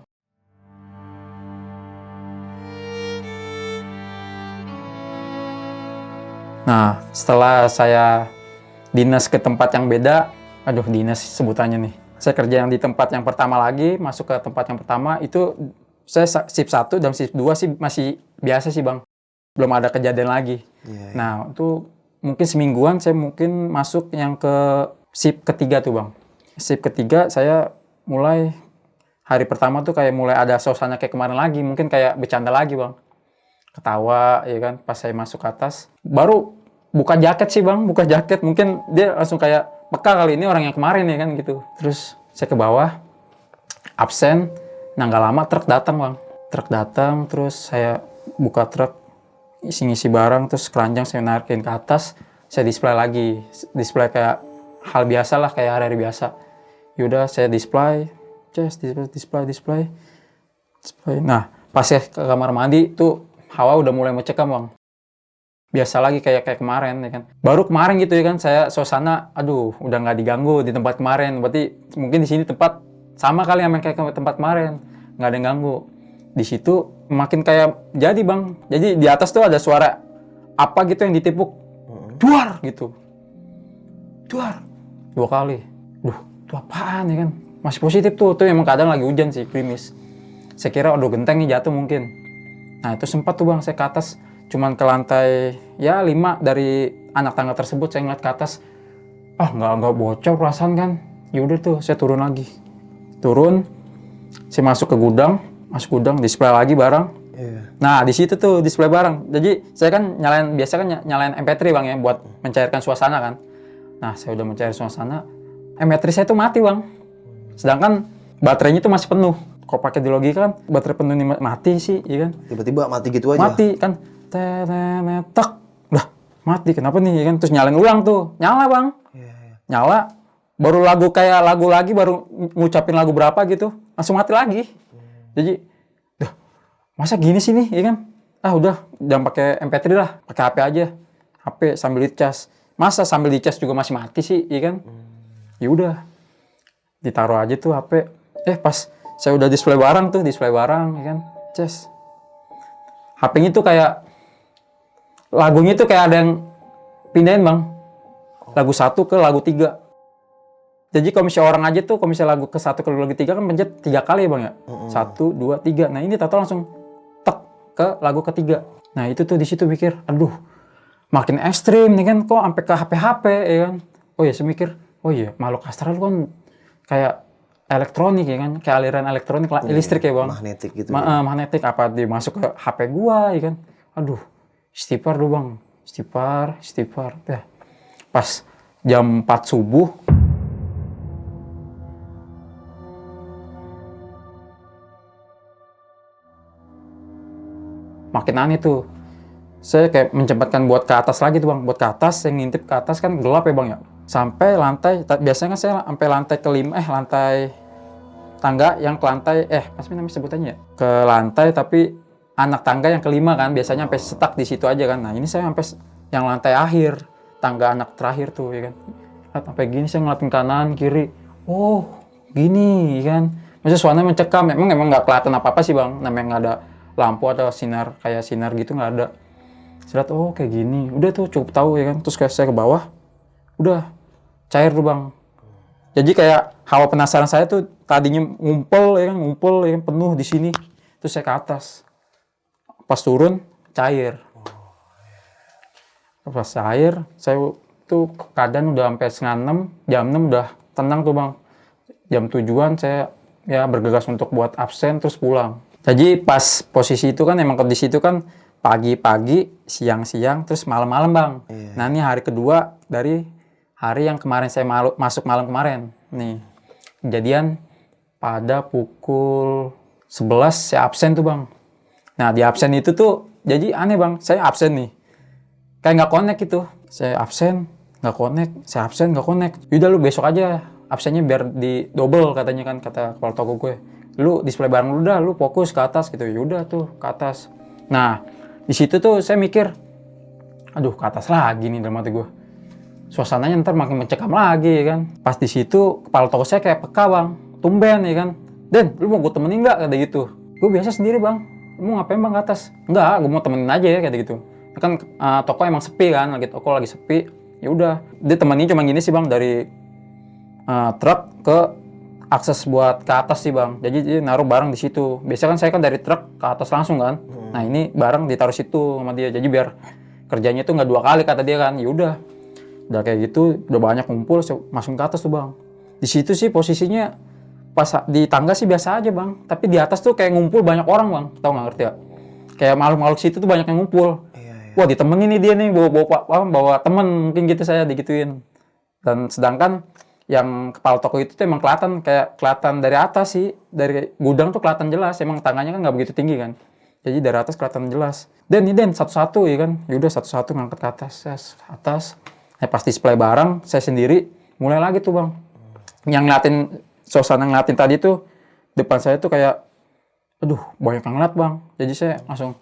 Nah setelah saya dinas ke tempat yang beda, dinas sebutannya nih. Saya kerja yang di tempat yang pertama lagi, masuk ke tempat yang pertama itu saya shift 1 dan shift 2 sih masih biasa sih bang. Belum ada kejadian lagi. Nah itu mungkin semingguan saya mungkin masuk yang ke shift ketiga tuh bang. Shift ketiga saya mulai hari pertama tuh kayak mulai ada suasana kayak kemarin lagi. Mungkin kayak bercanda lagi bang. Ketawa ya kan pas saya masuk ke atas. Baru buka jaket sih bang, buka jaket. Mungkin dia langsung kayak peka kali ini orang yang kemarin ya kan gitu. Terus saya ke bawah, absen. Nah nggak lama truk datang bang. Truk datang terus saya buka truk, isi-ngisi barang, terus keranjang saya naikin ke atas. Saya display lagi. Display kayak hal biasa lah, kayak hari-hari biasa. Yaudah saya display. Display. Nah pas saya ke kamar mandi tuh hawa udah mulai mencekam bang. Biasa lagi kayak kemarin ya kan. Baru kemarin gitu ya kan saya suasana udah nggak diganggu di tempat kemarin. Berarti mungkin di sini tempat sama kali yang kayak tempat kemarin, nggak ada yang ganggu. Di situ makin kayak jadi bang. Jadi di atas tuh ada suara apa gitu yang ditipuk, duar gitu, duar 2 kali. Itu apaan ya kan? Masih positif tuh emang kadang lagi hujan sih, gerimis. Saya kira genteng nih jatuh mungkin. Nah itu sempat tuh bang saya ke atas, cuman ke lantai ya 5 dari anak tangga tersebut saya ngeliat ke atas. Nggak bocor perasaan kan. Yaudah tuh saya turun lagi. Saya masuk ke gudang, display lagi barang. Nah di situ tuh display barang. Jadi saya kan nyalain MP3 bang ya buat mencairkan suasana kan. Nah saya udah mencair suasana, MP3 saya tuh mati bang. Sedangkan baterainya tuh masih penuh. Kalau pakai di logika kan baterai penuh ini mati sih, ya kan? Tiba-tiba mati gitu aja. Mati kan, tek, udah mati. Kenapa nih? Ya kan? Terus nyalain ulang tuh, nyala bang, nyala. Baru lagu lagi, baru ngucapin lagu berapa gitu, langsung mati lagi. Jadi, masa gini sih nih, ya kan? Udah, jangan pakai MP3 lah, pakai HP aja. HP sambil dicas. Masa sambil dicas juga masih mati sih, ya kan? Ya udah, ditaruh aja tuh HP. Pas saya udah display barang, ya kan? Ces. HP-nya tuh kayak lagunya tuh kayak ada yang pindahin bang. Lagu 1 ke lagu 3. Jadi kalau misalnya orang aja tuh, kalau misalnya lagu ke 1 ke lagu 3 kan pencet 3 kali ya bang ya. 1, 2, 3. Nah ini tato langsung tek ke lagu ketiga. Nah itu tuh di situ mikir, makin ekstrim nih kan, kok sampai ke HP ya kan. Saya mikir, makhluk astral kan kayak elektronik ya kan, kayak aliran elektronik listrik ya bang. Magnetik gitu. Magnetik apa dia masuk ke HP gua ya kan. Istighfar dulu bang, istighfar. Pas jam 4 subuh makin aneh tuh. Saya kayak mencepatkan buat ke atas lagi tuh bang, buat ke atas, saya ngintip ke atas kan gelap ya bang ya. Sampai lantai, biasanya kan saya sampai lantai kelima, lantai tangga yang ke lantai, apa namanya sebutannya ya? Ke lantai tapi anak tangga yang kelima kan, biasanya sampai stuck di situ aja kan. Nah ini saya sampai yang lantai akhir, tangga anak terakhir tuh ya kan. Sampai gini saya ngeliatin kanan, kiri, gini kan. Maksudnya suasana mencekam, emang nggak kelihatan apa-apa sih bang, namanya nggak ada lampu atau sinar, kayak sinar gitu nggak ada. Saya lihat, oh kayak gini, udah tuh cukup tahu ya kan. Terus kayak saya ke bawah, udah cair tuh bang. Jadi kayak hawa penasaran saya tuh tadinya ngumpul ya kan, penuh di sini. Terus saya ke atas, pas turun cair. Pas cair, saya tuh keadaan udah sampai setengah 6, jam 6 udah tenang tuh bang. Jam 7-an saya ya bergegas untuk buat absen terus pulang. Jadi pas posisi itu kan emang kondisi itu kan pagi-pagi, siang-siang, terus malam-malam bang. Nah ini hari kedua dari hari yang kemarin saya masuk malam kemarin. Nih, kejadian pada pukul 11 saya absen tuh bang. Nah di absen itu tuh jadi aneh bang, saya absen nih. Kayak nggak connect gitu. Saya absen, nggak connect, saya absen, nggak connect. Yaudah lu besok aja absennya biar di double katanya kan, kata kepala toko gue. Lu display bareng lu dah, lu fokus ke atas gitu. Yaudah tuh ke atas. Nah di situ tuh saya mikir, aduh ke atas lagi nih dalam hati gue. Suasananya ntar makin mencekam lagi ya kan. Pas di situ kepala toko saya kayak peka bang, tumben ya kan. Den, lu mau gue temenin nggak kata gitu. Gue biasa sendiri bang. Lu mau ngapain bang ke atas? Enggak, gue mau temenin aja ya kata gitu. Kan toko emang sepi kan, toko lagi sepi. Ya udah, dia temenin cuma gini sih bang, dari truk ke akses buat ke atas sih bang. Jadi dia naruh barang di situ. Biasanya kan saya kan dari truk ke atas langsung kan. Nah ini barang ditaruh situ sama dia. Jadi biar kerjanya tuh nggak 2 kali kata dia kan. Ya udah kayak gitu, udah banyak kumpul, saya masuk ke atas tuh bang. Di situ sih posisinya pas di tangga sih biasa aja bang. Tapi di atas tuh kayak ngumpul banyak orang bang. Tahu nggak, ngerti ya? Kayak makhluk-makhluk situ tuh banyak yang ngumpul. Wah ditemenin nih dia nih, bawa temen, mungkin gitu saya digituin. Dan sedangkan yang kepala toko itu tuh emang kelihatan dari atas sih, dari gudang tuh kelihatan jelas, emang tangganya kan nggak begitu tinggi kan. Jadi dari atas kelihatan jelas. Den satu-satu ya kan, yaudah satu-satu ngangkat ke atas. Nah, pas display barang, saya sendiri mulai lagi tuh bang. Yang suasana ngeliatin tadi tuh, depan saya tuh kayak, aduh banyak yang ngeliat bang. Jadi saya langsung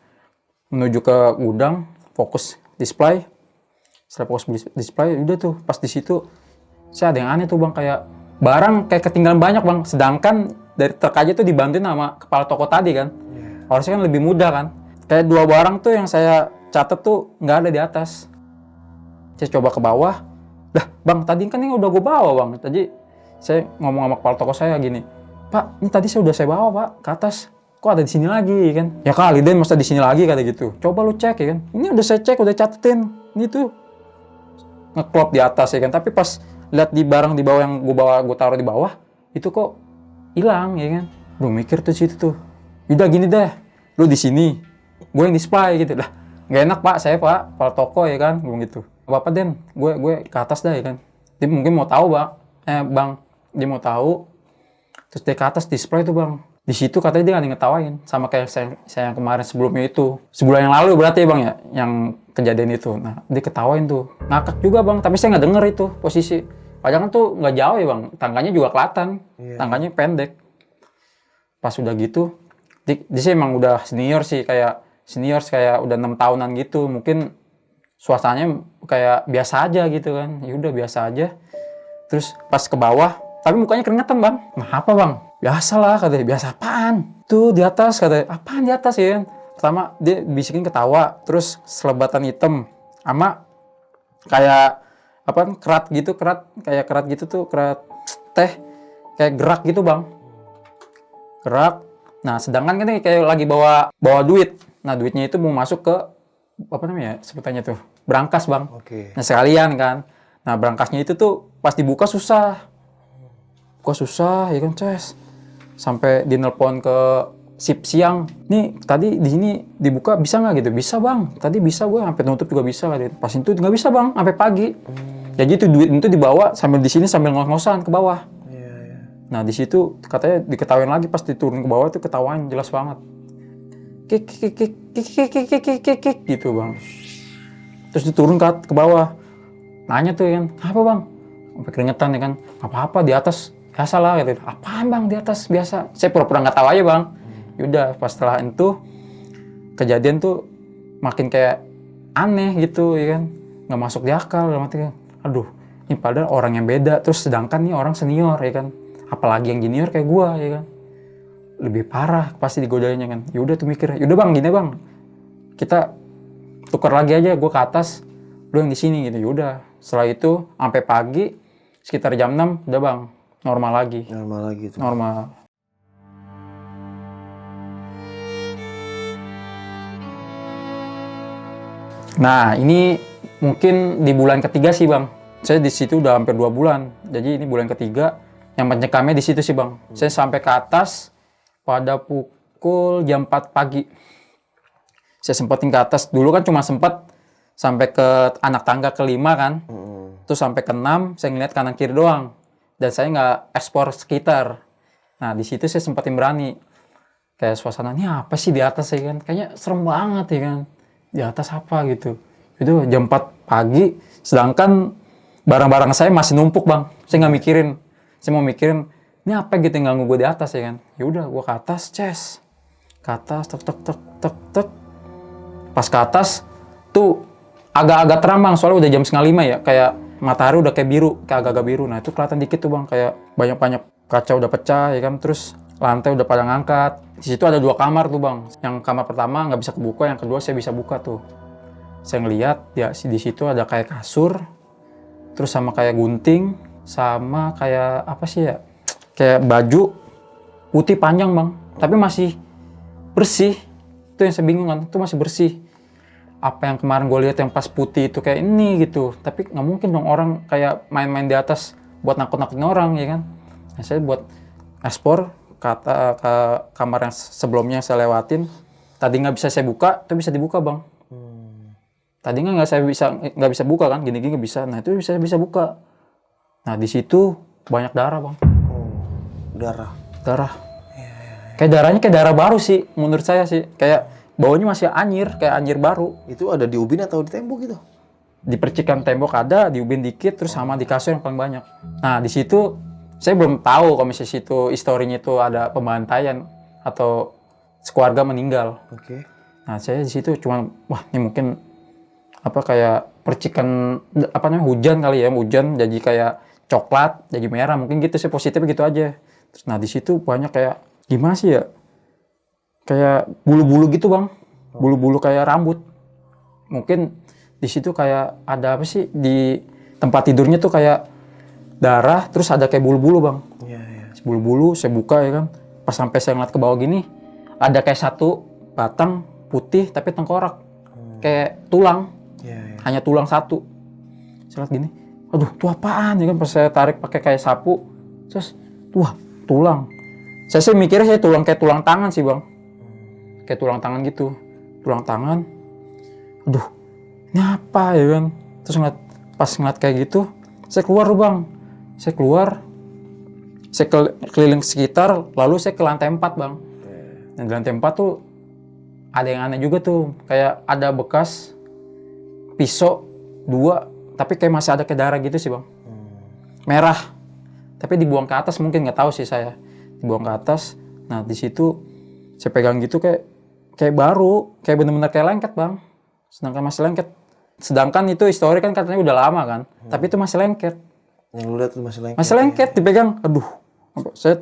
menuju ke gudang, fokus display. Setelah fokus display, udah tuh pas di situ saya ada yang aneh tuh bang, kayak barang kayak ketinggalan banyak bang. Sedangkan dari truk aja tuh dibantuin sama kepala toko tadi kan. Harusnya kan lebih mudah kan. Kayak 2 barang tuh yang saya catat tuh nggak ada di atas. Saya coba ke bawah, dah bang tadi kan ini udah gue bawa bang. Tadi saya ngomong sama kepala toko saya gini, Pak ini tadi saya bawa pak ke atas. Kok ada di sini lagi kan? Ya kali Den masa di sini lagi kata gitu. Coba lu cek ya kan. Ini udah saya cek, udah catetin. Ini tuh ngeklop di atas ya kan. Tapi pas lihat di barang di bawah yang gue taruh di bawah, itu kok hilang ya kan. Lu mikir tuh situ tuh. Udah gini deh. Lu di sini, gue yang display gitu lah. Gak enak pak, saya pak, kepala toko ya kan, gue gitu. Apa Den, gue ke atas dah ya kan. Dia mungkin mau tahu bang, dia mau tahu. Terus dia ke atas display tuh bang. Di situ katanya dia nggak ngetawain, sama kayak saya yang kemarin sebelumnya itu. Sebulan yang lalu berarti ya bang ya, yang kejadian itu. Nah dia ketawain tuh, ngakak juga bang, tapi saya nggak denger itu posisi. Padahal kan tuh nggak jauh ya bang, tangganya juga kelihatan, tangganya pendek. Pas udah gitu, dia sih emang udah senior kayak udah 6 tahunan gitu. Mungkin suasananya kayak biasa aja gitu kan, ya udah biasa aja. Terus pas ke bawah, tapi mukanya keringetan bang. Kenapa bang? Biasalah katanya. Biasa apaan? Tuh di atas katanya. Apaan di atas ya kan? Pertama dia bisikin ketawa, terus selebatan hitam sama kayak apa kerat gitu tuh, kerat teh kayak gerak gitu bang. Gerak. Nah sedangkan kan ini kayak lagi bawa duit. Nah duitnya itu mau masuk ke apa namanya sebutannya tuh, brankas bang. Nah sekalian kan. Nah brankasnya itu tuh pas dibuka susah ya kan Ces. Sampai dinelpon ke sip siang, nih tadi di sini dibuka bisa nggak gitu? Bisa bang, tadi bisa gue sampai nutup juga bisa gitu. Pas itu nggak bisa bang, sampai pagi. Jadi itu duit itu dibawa sambil di sini sambil ngos-ngosan ke bawah. Nah di situ katanya diketawain lagi pas diturun ke bawah tuh ketawain jelas banget. Kik gitu bang. Terus diturun ke bawah, nanya tuh kan, apa bang? Sampai keringetan ya kan, apa di atas. Biasa lah gitu. Apaan bang di atas? Biasa. Saya pura-pura nggak tahu aja bang. Yaudah pas setelah itu kejadian tuh makin kayak aneh gitu ya kan. Nggak masuk di akal dalam hati kan. Aduh ini padahal orang yang beda. Terus sedangkan nih orang senior ya kan. Apalagi yang junior kayak gua ya kan. Lebih parah pasti digodainnya kan. Yaudah tuh mikir. Yaudah bang gini bang. Kita tukar lagi aja, gue ke atas, lu yang di sini gitu. Yaudah, setelah itu sampai pagi sekitar jam 6 udah bang normal lagi. Normal lagi tuh. Normal. Nah ini mungkin di bulan ketiga sih bang. Saya di situ udah hampir 2 bulan. Jadi ini bulan ketiga. Yang pencekamnya di situ sih bang. Saya sampai ke atas pada pukul jam 4 pagi. Saya sempetin ke atas. Dulu kan cuma sempat sampai ke anak tangga ke-5 kan. Terus sampai ke-6 saya ngeliat kanan kiri doang. Dan saya nggak ekspor sekitar. Nah di situ saya sempetin berani. Kayak suasananya apa sih di atas ya kan. Kayaknya serem banget ya kan. Di atas apa gitu. Itu jam 4 pagi. Sedangkan barang-barang saya masih numpuk bang. Saya nggak mikirin. Saya mau mikirin, ini apa gitu yang ganggu gue di atas ya kan. Ya udah gue ke atas, ces. Ke atas, tek tek tek tek tek. Pas ke atas, tuh agak-agak terang bang. Soalnya udah jam 4:30 ya. Kayak matahari udah kayak biru, kayak agak-agak biru. Nah itu kelihatan dikit tuh bang. Kayak banyak-banyak kaca udah pecah ya kan. Terus lantai udah pada ngangkat. Di situ ada 2 kamar tuh bang. Yang kamar pertama nggak bisa kebuka, yang kedua saya bisa buka tuh. Saya ngeliat ya di situ ada kayak kasur, terus sama kayak gunting, sama kayak apa sih ya? Kayak baju putih panjang bang, tapi masih bersih. Itu yang saya bingung kan, itu masih bersih. Apa yang kemarin gue lihat yang pas putih itu kayak ini gitu. Tapi nggak mungkin dong orang kayak main-main di atas buat nakut-nakutin orang ya kan. Nah, saya buat ekspor ke kamar yang sebelumnya saya lewatin. Tadi nggak bisa saya buka, itu bisa dibuka bang. Tadi nggak bisa buka kan, gini-gini nggak bisa. Nah itu bisa buka. Nah di situ banyak darah bang. Darah. Darah. Kayak darahnya kayak darah baru sih, menurut saya sih. Kayak baunya masih anyir, kayak anyir baru. Itu ada di ubin atau di tembok gitu? Di percikan tembok ada, di ubin dikit, terus sama di kasur yang paling banyak. Nah di situ saya belum tahu kalau misalnya situ historinya itu ada pembantaian atau sekeluarga meninggal. Oke. Nah saya di situ cuma wah ini mungkin apa kayak percikan apa namanya hujan kali ya, hujan jadi kayak coklat jadi merah, mungkin gitu sih positifnya gitu aja. Terus nah di situ banyak kayak gimana sih ya, kayak bulu-bulu gitu bang, bulu-bulu kayak rambut. Mungkin di situ kayak ada apa sih di tempat tidurnya tuh kayak darah, terus ada kayak bulu-bulu bang. Bulu-bulu saya buka ya kan, pas sampai saya ngeliat ke bawah gini ada kayak satu batang putih tapi tengkorak, kayak tulang. Hanya tulang satu. Saya lihat gini, aduh itu apaan ya kan, pas saya tarik pakai kayak sapu, terus wah tulang. Saya mikirnya saya kayak tulang tangan sih bang, kayak tulang tangan gitu, tulang tangan. Aduh ini apa ya kan. Terus pas ngeliat kayak gitu, saya keluar bang. Saya keluar, saya keliling sekitar, lalu saya ke lantai 4 bang. Nah di lantai 4 tuh ada yang aneh juga tuh, kayak ada bekas pisau 2, tapi kayak masih ada ke darah gitu sih bang. Merah, tapi dibuang ke atas, mungkin nggak tahu sih saya. Dibuang ke atas. Nah di situ saya pegang gitu kayak baru, kayak bener-bener kayak lengket bang. Sedangkan masih lengket. Sedangkan itu histori kan katanya udah lama kan, tapi itu masih lengket. Yang lu lihat masih lengket. Masih lengket dipegang. Aduh, saya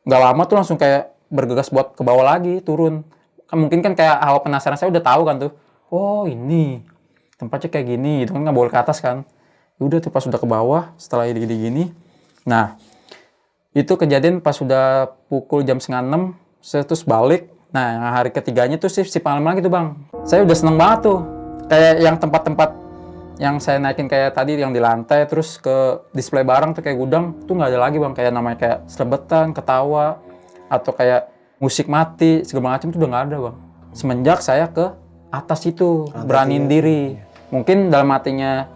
nggak lama tuh langsung kayak bergegas buat ke bawah lagi, turun. Kan mungkin kan kayak awal penasaran saya udah tahu kan tuh. Oh ini tempatnya kayak gini, itu kan nggak boleh ke atas kan. Udah tuh pas udah ke bawah, setelah gini. Nah, itu kejadian pas udah pukul jam 5:30, saya terus balik. Nah, hari ketiganya tuh si malam lagi tuh bang. Saya udah seneng banget tuh. Kayak yang tempat-tempat yang saya naikin kayak tadi yang di lantai, terus ke display barang tuh kayak gudang, tuh nggak ada lagi bang. Kayak namanya kayak selebetan, ketawa, atau kayak musik mati, segala macam tuh udah nggak ada bang. Semenjak saya ke atas itu, beraniin diri. Mungkin dalam hatinya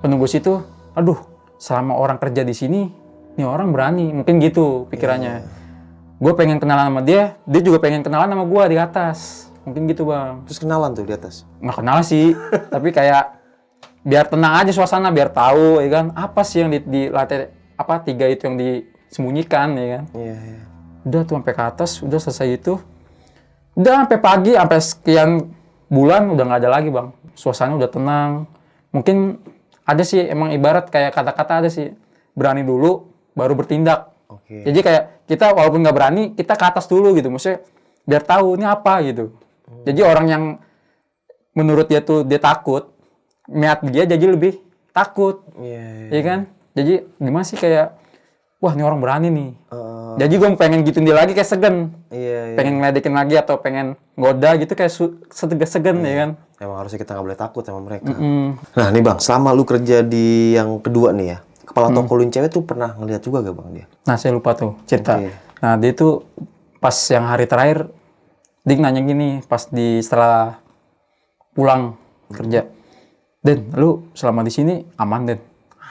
penunggu situ, aduh, selama orang kerja di sini, ini orang berani. Mungkin gitu pikirannya. Gue pengen kenalan sama dia juga pengen kenalan sama gue di atas. Mungkin gitu bang. Terus kenalan tuh di atas? Nggak kenal sih, tapi kayak biar tenang aja suasana, biar tahu ya kan, apa sih yang di lantai apa 3 itu yang disembunyikan ya kan. Udah tuh sampai ke atas, udah selesai itu. Udah sampai pagi, sampai sekian bulan udah nggak ada lagi bang. Suasana udah tenang. Mungkin ada sih emang ibarat kayak kata-kata ada sih, berani dulu baru bertindak. Jadi kayak kita walaupun nggak berani, kita ke atas dulu gitu. Maksudnya biar tahu ini apa gitu. Jadi orang yang menurut dia tuh dia takut, niat dia jadi lebih takut. Iya kan? Jadi gimana sih kayak, wah ini orang berani nih. Jadi gue pengen gituin dia lagi kayak segen. Pengen ngeledekin lagi atau pengen goda gitu kayak segen ya kan. Emang harusnya kita nggak boleh takut sama mereka. Nah nih Bang, selama lu kerja di yang kedua nih ya, kepala toko lu yang cewek tuh pernah ngeliat juga gak Bang dia? Nah saya lupa tuh cerita. Nah dia tuh pas yang hari terakhir, dia nanya gini pas setelah pulang kerja. Den, lu selama di sini aman Den?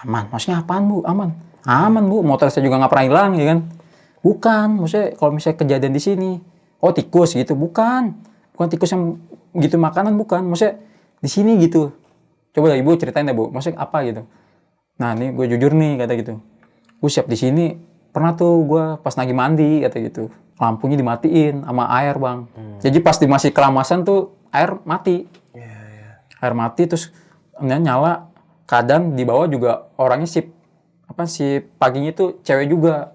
Aman, maksudnya apaan Bu? Aman? Aman Bu, motor saya juga nggak pernah hilang ya kan? Bukan, maksudnya kalau misalnya kejadian di sini, oh tikus gitu, bukan tikus yang gitu makanan bukan, maksudnya di sini gitu. Coba Ibu ceritain deh Bu, maksudnya apa gitu? Nah ini gue jujur nih kata gitu, gue siap di sini pernah tuh gue pas lagi mandi kata gitu, lampunya dimatiin sama air Bang. Jadi pas masih keramasan tuh air mati, air mati terus nyala, kadang di bawah juga orangnya si paginya tuh cewek juga.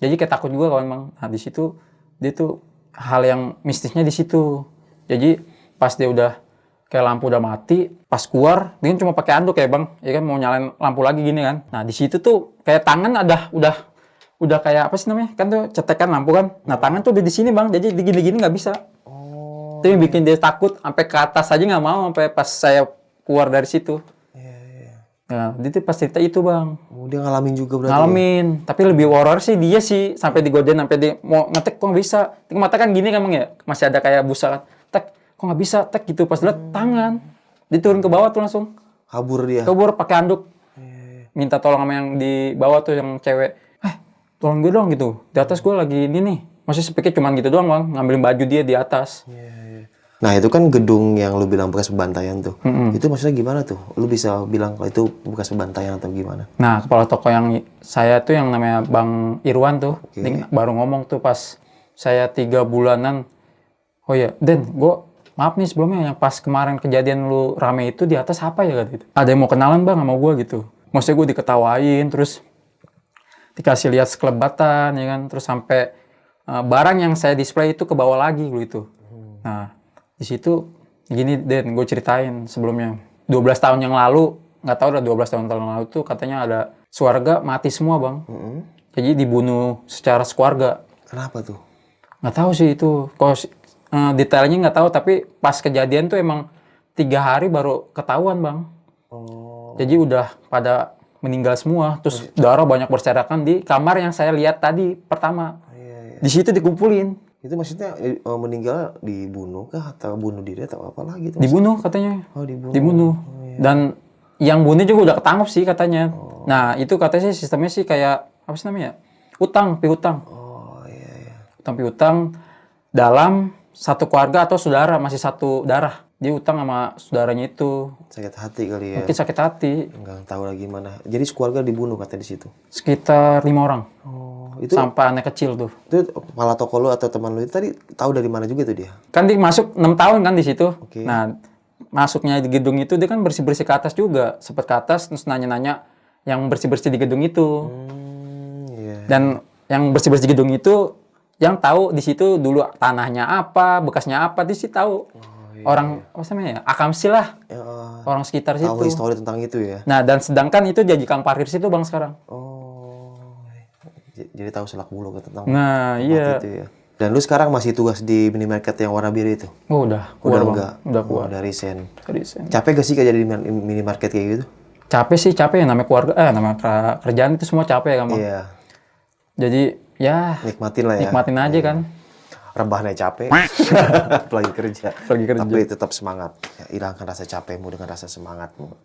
Jadi kayak takut juga kalau emang. Nah di situ dia tuh hal yang mistisnya di situ. Jadi pas dia udah kayak lampu udah mati, pas keluar dia kan cuma pakai anduk ya Bang, ya kan mau nyalain lampu lagi gini kan. Nah di situ tuh kayak tangan udah kayak apa sih namanya? Kan tuh cetekan lampu kan. Nah tangan tuh udah di sini Bang, jadi digini-gini nggak bisa. Itu yang bikin dia takut sampai ke atas aja nggak mau sampai pas saya keluar dari situ. Nah, dia tuh pas cerita itu Bang. Dia ngalamin juga berarti. Ngalamin, tapi lebih horor sih dia sih sampai digodain sampai dia mau ngetek kok nggak bisa. Tik mata kan gini kan Bang ya, masih ada kayak busa kan. Tek, kok nggak bisa tek gitu pas lihat tangan. Dia turun ke bawah tuh langsung. Kabur dia. Kabur pakai anduk. Minta tolong sama yang di bawah tuh yang cewek. Tolong gue dong gitu. Di atas gue lagi ini nih. Masih sepikir cuman gitu doang Bang, ngambilin baju dia di atas. Nah itu kan gedung yang lu bilang bekas pembantaian tuh. Itu maksudnya gimana tuh? Lu bisa bilang kalau itu bekas pembantaian atau gimana? Nah kepala toko yang saya tuh yang namanya Bang Irwan tuh, dia baru ngomong tuh pas saya 3 bulanan. Oh ya, Den, gue maaf nih sebelumnya yang pas kemarin kejadian lu rame itu di atas apa ya gitu. Ada yang mau kenalan Bang sama gue gitu. Maksudnya gue diketawain, terus dikasih lihat sekelebatan ya kan, terus sampai barang yang saya display itu ke bawah lagi gitu. Nah di situ gini Den, gue ceritain sebelumnya 12 tahun yang lalu, nggak tahu udah 12 tahun yang lalu tuh katanya ada keluarga mati semua Bang. Jadi dibunuh secara sekeluarga. Kenapa tuh? Nggak tahu sih itu, kalau detailnya nggak tahu, tapi pas kejadian tuh emang 3 hari baru ketahuan Bang. Jadi udah pada meninggal semua, terus darah banyak berserakan di kamar yang saya lihat tadi pertama. Di situ dikumpulin. Itu maksudnya meninggal dibunuh kah atau bunuh diri atau apa lagi? Dibunuh katanya. Oh dibunuh. Dibunuh. Dan yang bunuh juga udah ketangkep sih katanya. Nah itu katanya sih sistemnya sih kayak apa sih namanya? Piutang. Utang piutang dalam satu keluarga atau saudara, masih satu darah. Dia utang sama saudaranya itu. Sakit hati kali ya. Mungkin sakit hati. Enggak tahu lagi mana. Jadi keluarga dibunuh katanya di situ. Sekitar 5 orang. Itu sampai anak kecil tuh. Itu kepala toko lu atau teman lu itu tadi tahu dari mana juga tuh dia? Kan dia masuk 6 tahun kan di situ. Nah, masuknya di gedung itu dia kan bersih-bersih ke atas juga. Sempat ke atas terus nanya-nanya yang bersih-bersih di gedung itu. Dan yang bersih-bersih di gedung itu yang tahu di situ dulu tanahnya apa, bekasnya apa, dia sih tahu. Orang apa namanya ya? Akamsi lah. Orang sekitar situ. Tahu histori tentang itu ya. Nah, dan sedangkan itu jadi kang parkir situ Bang sekarang. Jadi tahu selak bulu tentang itu ya. Dan lu sekarang masih tugas di minimarket yang warna biru itu? Oh, udah enggak. Udah keluar. Udah resign. Capek gak sih kerja di minimarket kayak gitu? Capek sih, capek ya, namanya keluarga, namanya kerjaan itu semua capek kan Bang. Iya. Jadi ya nikmatin lah ya. Nikmatin aja kan. Rebahannya capek, lagi kerja. Tapi tetap semangat. Ya, hilangkan rasa capekmu dengan rasa semangatmu.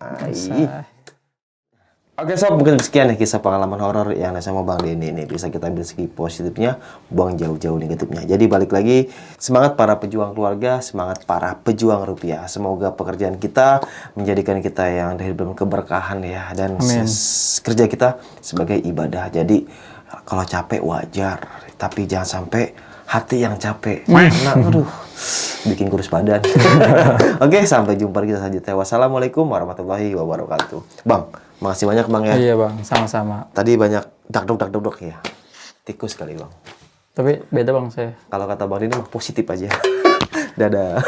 Oke sob, mungkin sekian ya kisah pengalaman horor yang sama Bang Denny ini. Bisa kita ambil segi positifnya, buang jauh-jauh negatifnya. Jadi balik lagi, semangat para pejuang keluarga, semangat para pejuang rupiah. Semoga pekerjaan kita menjadikan kita yang dari dalam keberkahan ya. Dan kerja kita sebagai ibadah. Jadi kalau capek wajar, tapi jangan sampai hati yang capek. Nah, aduh, bikin kurus badan. Oke, sampai jumpa kita selanjutnya. Wassalamualaikum warahmatullahi wabarakatuh. Bang, makasih banyak Bang ya. Iya Bang, sama-sama. Tadi banyak dakdok ya. Tikus kali Bang. Tapi beda Bang saya. Kalau kata Bang ini mah positif aja. Dadah.